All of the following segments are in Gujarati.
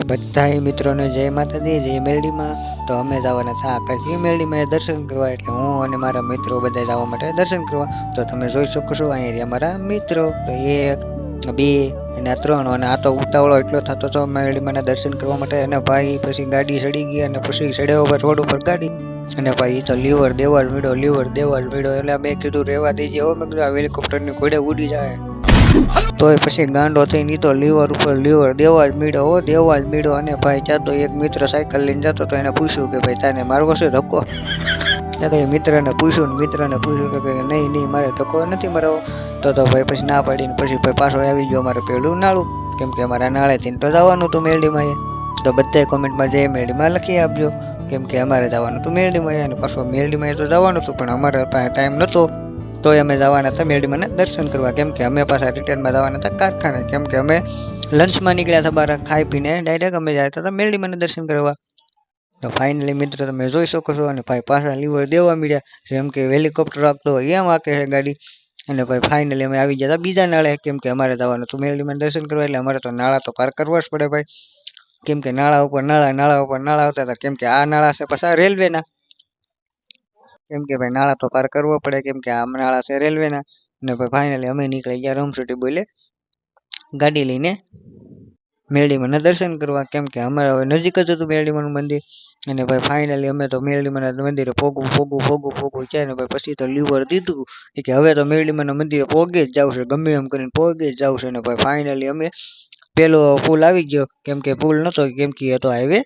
તો બધાય મિત્રોને જય માતાજી, જય મેલડીમાં. તો અમે જવાના છે આકાશી મેલડીમાં દર્શન કરવા, એટલે હું અને મારા મિત્રો બધા જવા માટે દર્શન કરવા. તો તમે જોઈ શકો છો અહીંયા અમારા મિત્રો, તો 1 2 અને 3, અને આ તો ઉતાવળો એટલો થતો હતો મેલડીમાં દર્શન કરવા માટે. અને ભાઈ પછી ગાડી ચડી ગઈ, અને પછી ચડ્યા ઉપર રોડ ઉપર ગાડી, અને ભાઈ તો લીવર દેવા જ મળ્યો. એટલે મેં કીધું રેવા દેજે, મેં કીધું આ હેલિકોપ્ટરની ઘોડે ઉડી જાય. તોય પછી ગાંડો થઈને તો લીવર ઉપર લીવર દેવા જ મળ્યો. અને ભાઈ ત્યાં તો એક મિત્ર સાયકલ લઈને જતો તો એને પૂછ્યું કે ભાઈ તાને મારવો છે ધક્કો? ત્યાં તો એ મિત્રને પૂછ્યું કે નહીં મારે ધક્કો નથી મરાવો. તો ભાઈ પછી ના પાડીને પછી ભાઈ પાછો આવી ગયો અમારે પેલું નાળું, કેમ કે અમારા નાળેથી તો જવાનું હતું મેલડીમાં. તો બધાય કોમેન્ટમાં જય મેલડીમાં લખી આપજો, કેમ કે અમારે જવાનું હતું મેલડીમાં, અને પાછું મેલડીમાં તો જવાનું હતું પણ અમારે પાસે ટાઈમ નહોતો. તોય અમે જવાના હતા મેલડીમાં દર્શન કરવા, કેમ કે અમે પાછા રિટર્નમાં જવાના હતા કારખાને, કેમ કે અમે લંચમાં નીકળ્યા હતા બહાર ખાઈ પીને ડાયરેક્ટ અમે જતા હતા મેલડીમાં દર્શન કરવા. તો ફાઇનલી મિત્રો તમે જોઈ શકો છો, અને ભાઈ પાછા લીવર દેવા મળ્યા, જેમ કે હેલિકોપ્ટર આપતો હોય એમ આકે છે ગાડી. અને ભાઈ ફાઇનલી અમે આવી ગયા હતા બીજા નાળે, કેમ કે અમારે જવાનું હતું મેલડીમાં દર્શન કરવા. એટલે અમારે તો નાળા તો પાર કરવા જ પડે ભાઈ, કેમ કે નાળા ઉપર નાળા આવતા હતા, કેમ કે આ નાળા છે પાછા રેલવેના, કેમ કે ભાઈ નાળા તો પાર કરવો પડે, કેમ કે આ નાળા છે રેલવેના. અને ભાઈ ફાઇનલી અમે નીકળી ગયા રમસોટી બોલે ગાડી લઈને મેલડીમાં દર્શન કરવા, કેમ કે અમારે હવે નજીક જ હતું મેલડીમાનું મંદિર. અને ભાઈ ફાઇનલી અમે તો મેલડીમાના મંદિરે પોગું છે, ને ભાઈ પછી તો લીવર દીધું કે હવે તો મેલડીમાના મંદિરે પોગે જ જાવ છે, ગમે એમ કરીને પોગે જ જાવ છે. ને ભાઈ ફાઇનલી અમે પેલો પુલ આવી ગયો, કેમ કે પુલ નહોતો, કેમ કે હતો હાઈવે.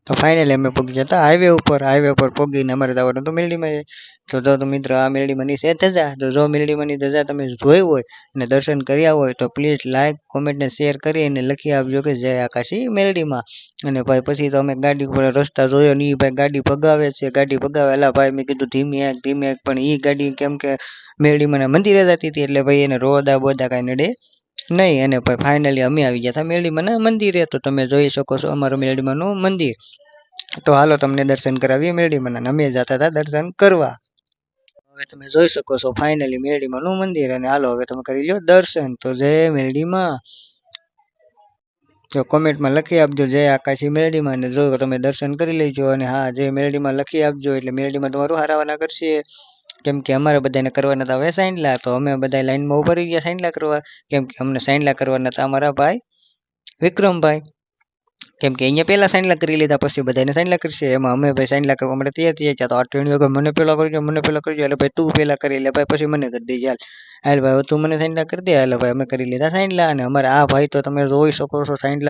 તો ફાઇનલી અમે પહોંચી જતા હાઈવે ઉપર પહોંચીને અમારે જવાનું હતું મેલડીમાં. તો જો મિત્રો આ મેલડીમાંની છે ધજા, તો જો મેલડીમાંની ધજા તમે જોઈ હોય અને દર્શન કર્યા હોય તો પ્લીઝ લાઈક કોમેન્ટ ને શેર કરી અને લખી આપજો કે જય આકાશી મેલડીમાં. અને ભાઈ પછી તો અમે ગાડી ઉપર રસ્તા જોયો ને ભાઈ ગાડી ભગાવે એલા ભાઈ મેં કીધું ધીમી આંખ, પણ એ ગાડી કેમ કે મેલડીમાં મંદિરે જતી હતી, એટલે ભાઈ એને રોદા બોદા કાંઈ નડે નહીં. અને ભાઈ ફાઇનલી અમે આવી ગયા હતા મેલડીમાં મંદિરે. તો તમે જોઈ શકો છો અમારું મેલડીમાંનું મંદિર. તો હાલો તમને દર્શન કરાવીએ મેલડીમાં, અમે જતા હતા દર્શન કરવા. હવે તમે જોઈ શકો છો ફાઇનલી મેલડીમાંનું મંદિર, અને હાલો હવે તમે કરી લો દર્શન. તો જય મેલડીમાં, તો કોમેન્ટમાં લખી આપજો જય આકાશી મેલડીમાં, અને જો તમે દર્શન કરી લેજો. અને હા જય મેલડીમાં લખી આપજો, એટલે મેલડીમાં તમારું હારાવાના કરશે, કેમ કે અમારે બધાને કરવાના હતા હવે સાઈનલા. તો અમે બધા લાઈનમાં ઉભા રહી ગયા સાઈનલા કરવા, કેમ કે અમને સાઈનલા કરવાના હતા અમારા ભાઈ વિક્રમભાઈ, કેમ કે અહીંયા પહેલા સાઈનલા કરી લીધા પછી બધાને સાઈનલા કરશે. એમાં અમે ભાઈ સાઈનલા કરવા માટે તૈયાર તો આ ટેણીઓ કે મને પેલા કરજો, એટલે ભાઈ તું પેલા કરી લે ભાઈ, પછી મને કરી દેજે હાલ ભાઈ તું મને સાઈનલા કરી દે. હાલ ભાઈ અમે કરી લીધા સાઈનલા, અને અમારે આ ભાઈ તો તમે જોઈ શકો છો સાઈનલા